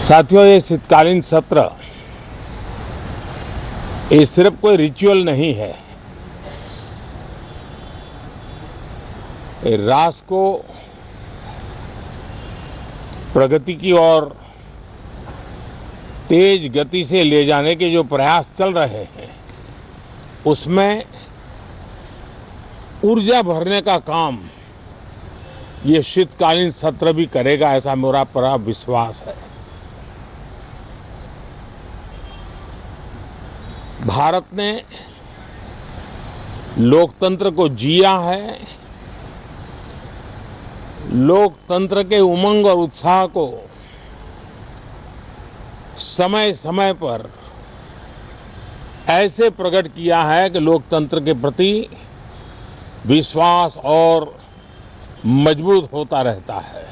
साथियों, ये शीतकालीन सत्र ये सिर्फ कोई रिचुअल नहीं है। राष्ट्र को प्रगति की ओर तेज गति से ले जाने के जो प्रयास चल रहे हैं, उसमें ऊर्जा भरने का काम ये शीतकालीन सत्र भी करेगा, ऐसा मेरा पूरा विश्वास है। भारत ने लोकतंत्र को जिया है, लोकतंत्र के उमंग और उत्साह को समय समय पर ऐसे प्रकट किया है कि लोकतंत्र के प्रति विश्वास और मजबूत होता रहता है।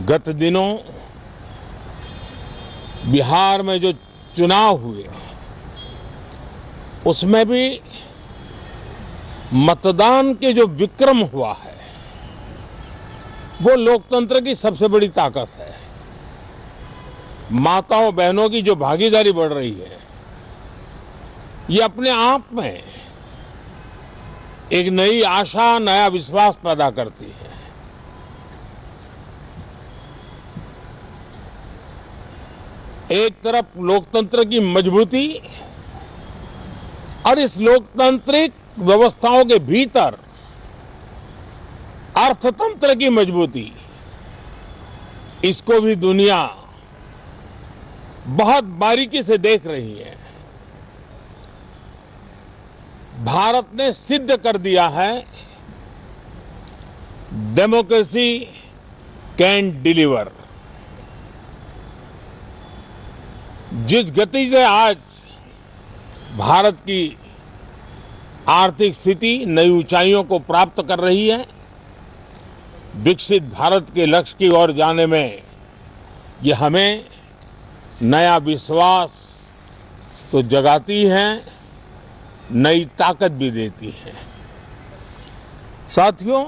गत दिनों बिहार में जो चुनाव हुए, उसमें भी मतदान के जो विक्रम हुआ है, वो लोकतंत्र की सबसे बड़ी ताकत है। माताओं बहनों की जो भागीदारी बढ़ रही है, ये अपने आप में एक नई आशा, नया विश्वास पैदा करती है। एक तरफ लोकतंत्र की मजबूती और इस लोकतांत्रिक व्यवस्थाओं के भीतर अर्थतंत्र की मजबूती, इसको भी दुनिया बहुत बारीकी से देख रही है। भारत ने सिद्ध कर दिया है, डेमोक्रेसी कैन डिलीवर। जिस गति से आज भारत की आर्थिक स्थिति नई ऊंचाइयों को प्राप्त कर रही है, विकसित भारत के लक्ष्य की ओर जाने में ये हमें नया विश्वास तो जगाती है, नई ताकत भी देती है। साथियों,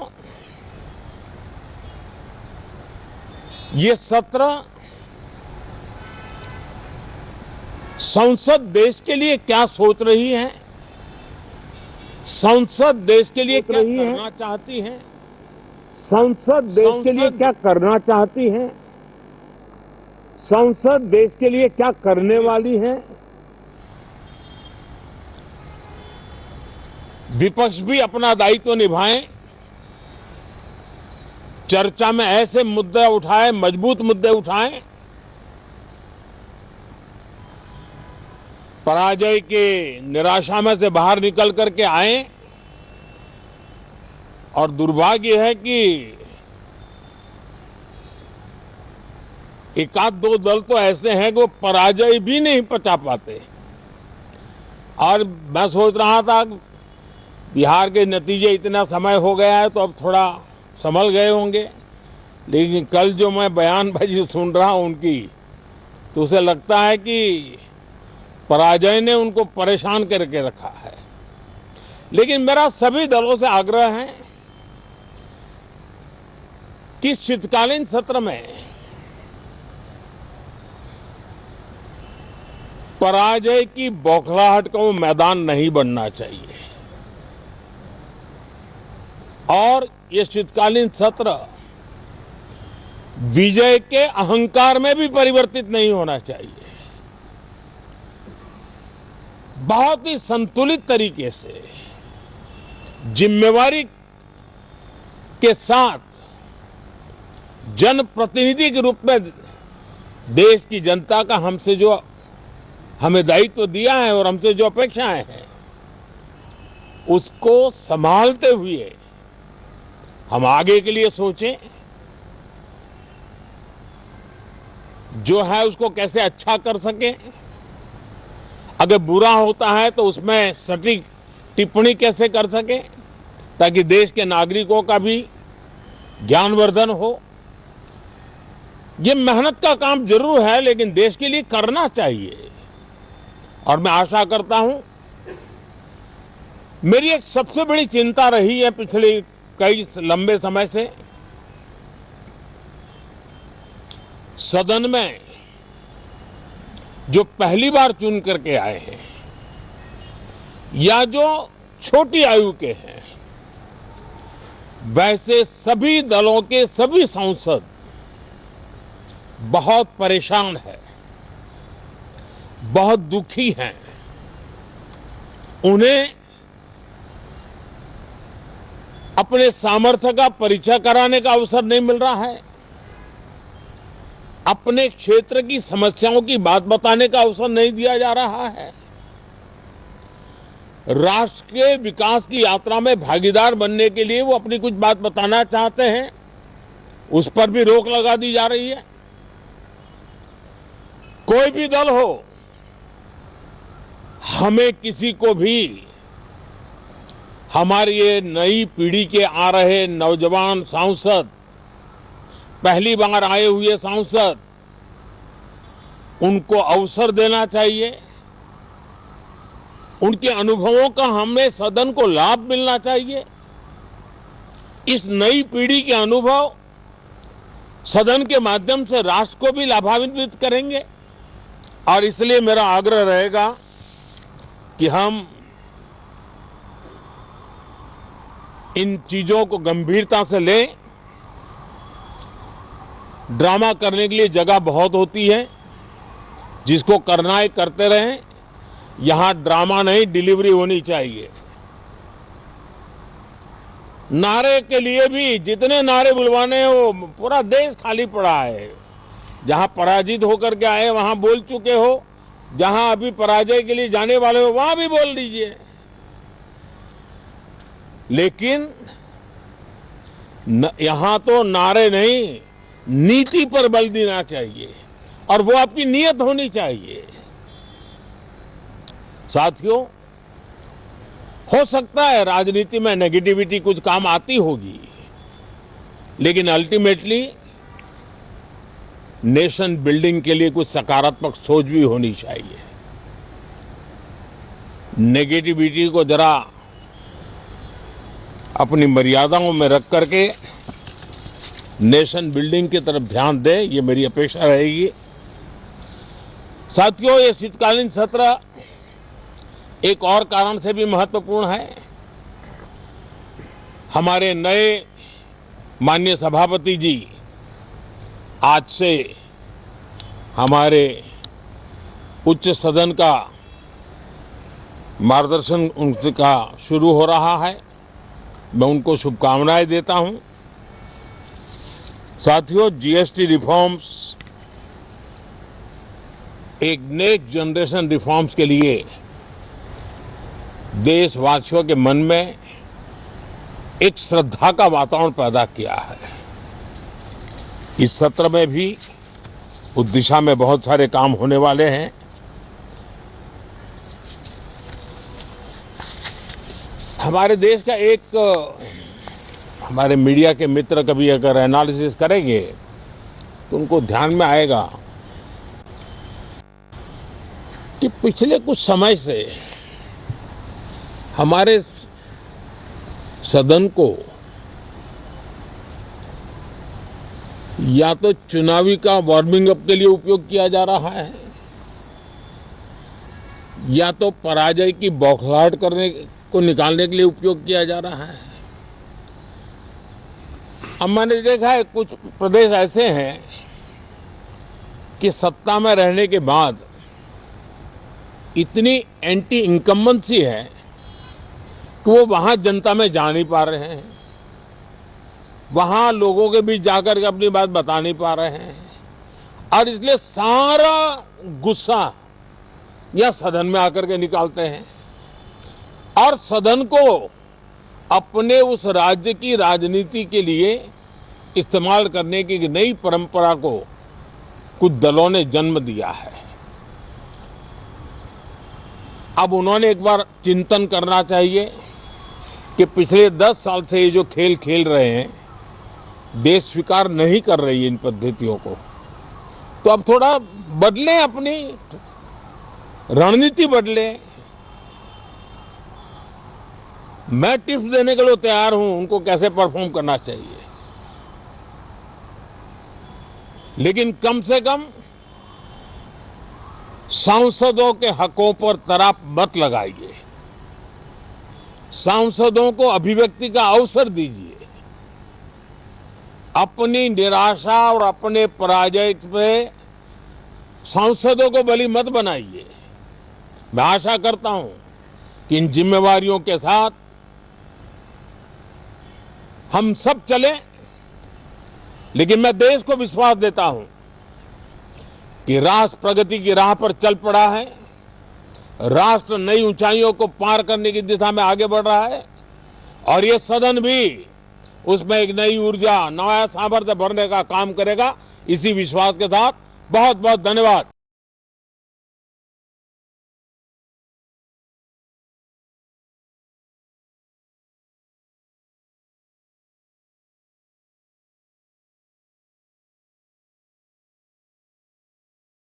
ये सत्र संसद देश के लिए क्या सोच रही है, संसद देश के लिए क्या करना चाहती है, संसद देश के लिए क्या करना चाहती है, संसद देश के लिए क्या करने वाली है। विपक्ष भी अपना दायित्व निभाएं, चर्चा में ऐसे मुद्दे उठाएं, मजबूत मुद्दे उठाएं, पराजय के निराशा में से बाहर निकल करके आए। और दुर्भाग्य है कि एक आध दो दल तो ऐसे हैं कि वो पराजय भी नहीं पचा पाते। और मैं सोच रहा था बिहार के नतीजे इतना समय हो गया है तो अब थोड़ा संभल गए होंगे, लेकिन कल जो मैं बयानबाजी सुन रहा हूं उनकी, तो उसे लगता है कि पराजय ने उनको परेशान करके रखा है। लेकिन मेरा सभी दलों से आग्रह है कि शीतकालीन सत्र में पराजय की बौखलाहट का वो मैदान नहीं बनना चाहिए। और ये शीतकालीन सत्र विजय के अहंकार में भी परिवर्तित नहीं होना चाहिए। बहुत ही संतुलित तरीके से, जिम्मेवारी के साथ, जनप्रतिनिधि के रूप में देश की जनता का हमसे जो हमें दायित्व दिया है और हमसे जो अपेक्षाएं हैं, उसको संभालते हुए हम आगे के लिए सोचें। जो है उसको कैसे अच्छा कर सकें, अगर बुरा होता है तो उसमें सटीक टिप्पणी कैसे कर सके, ताकि देश के नागरिकों का भी ज्ञानवर्धन हो। ये मेहनत का काम जरूर है, लेकिन देश के लिए करना चाहिए। और मैं आशा करता हूं, मेरी एक सबसे बड़ी चिंता रही है पिछले कई लंबे समय से सदन में जो पहली बार चुन करके आए हैं या जो छोटी आयु के हैं, वैसे सभी दलों के सभी सांसद बहुत परेशान हैं, बहुत दुखी हैं। उन्हें अपने सामर्थ्य का परिचय कराने का अवसर नहीं मिल रहा है, अपने क्षेत्र की समस्याओं की बात बताने का अवसर नहीं दिया जा रहा है, राष्ट्र के विकास की यात्रा में भागीदार बनने के लिए वो अपनी कुछ बात बताना चाहते हैं, उस पर भी रोक लगा दी जा रही है। कोई भी दल हो, हमें किसी को भी हमारी ये नई पीढ़ी के आ रहे नौजवान सांसद, पहली बार आए हुए सांसद, उनको अवसर देना चाहिए। उनके अनुभवों का हमें सदन को लाभ मिलना चाहिए। इस नई पीढ़ी के अनुभव सदन के माध्यम से राष्ट्र को भी लाभान्वित करेंगे और इसलिए मेरा आग्रह रहेगा कि हम इन चीजों को गंभीरता से लें। ड्रामा करने के लिए जगह बहुत होती है, जिसको करना है करते रहें। यहां ड्रामा नहीं, डिलीवरी होनी चाहिए। नारे के लिए भी जितने नारे बुलवाने हैं, वो पूरा देश खाली पड़ा है। जहां पराजित होकर के आए वहां बोल चुके हो, जहां अभी पराजय के लिए जाने वाले हो वहां भी बोल दीजिए, लेकिन यहां तो नारे नहीं, नीति पर बल देना चाहिए और वो आपकी नीयत होनी चाहिए। साथियों, हो सकता है राजनीति में नेगेटिविटी कुछ काम आती होगी, लेकिन अल्टीमेटली नेशन बिल्डिंग के लिए कुछ सकारात्मक सोच भी होनी चाहिए। नेगेटिविटी को जरा अपनी मर्यादाओं में रख करके नेशन बिल्डिंग की तरफ ध्यान दें, ये मेरी अपेक्षा रहेगी। साथियों, ये शीतकालीन सत्र एक और कारण से भी महत्वपूर्ण है। हमारे नए माननीय सभापति जी आज से हमारे उच्च सदन का मार्गदर्शन उनका शुरू हो रहा है। मैं उनको शुभकामनाएं देता हूं। साथियों, जीएसटी रिफॉर्म्स एक नेक्स्ट जनरेशन रिफॉर्म्स के लिए देशवासियों के मन में एक श्रद्धा का वातावरण पैदा किया है। इस सत्र में भी उस दिशा में बहुत सारे काम होने वाले हैं। हमारे देश का एक हमारे मीडिया के मित्र कभी अगर एनालिसिस करेंगे तो उनको ध्यान में आएगा कि पिछले कुछ समय से हमारे सदन को या तो चुनावी का वार्मिंग अप के लिए उपयोग किया जा रहा है, या तो पराजय की बौखलाहट करने को निकालने के लिए उपयोग किया जा रहा है। अब मैंने देखा है कुछ प्रदेश ऐसे हैं कि सत्ता में रहने के बाद इतनी एंटी इनकम्बेंसी है कि वो वहां जनता में जा नहीं पा रहे हैं, वहां लोगों के बीच जाकर के अपनी बात बता नहीं पा रहे हैं, और इसलिए सारा गुस्सा या सदन में आकर के निकालते हैं और सदन को अपने उस राज्य की राजनीति के लिए इस्तेमाल करने की नई परंपरा को कुछ दलों ने जन्म दिया है। अब उन्होंने एक बार चिंतन करना चाहिए कि पिछले 10 साल से ये जो खेल खेल रहे हैं, देश स्वीकार नहीं कर रही है इन पद्धतियों को, तो अब थोड़ा बदलें, अपनी रणनीति बदलें। मैं टिप्स देने के लिए तैयार हूं उनको कैसे परफॉर्म करना चाहिए। लेकिन कम से कम सांसदों के हकों पर तराप मत लगाइए। सांसदों को अभिव्यक्ति का अवसर दीजिए। अपनी निराशा और अपने पराजय पे सांसदों को बलि मत बनाइए। मैं आशा करता हूं कि इन जिम्मेवारियों के साथ हम सब चलें, लेकिन मैं देश को विश्वास देता हूं कि राष्ट्र प्रगति की राह पर चल पड़ा है। राष्ट्र नई ऊंचाइयों को पार करने की दिशा में आगे बढ़ रहा है और ये सदन भी उसमें एक नई ऊर्जा, नया सामर्थ्य भरने का काम करेगा। इसी विश्वास के साथ बहुत बहुत धन्यवाद।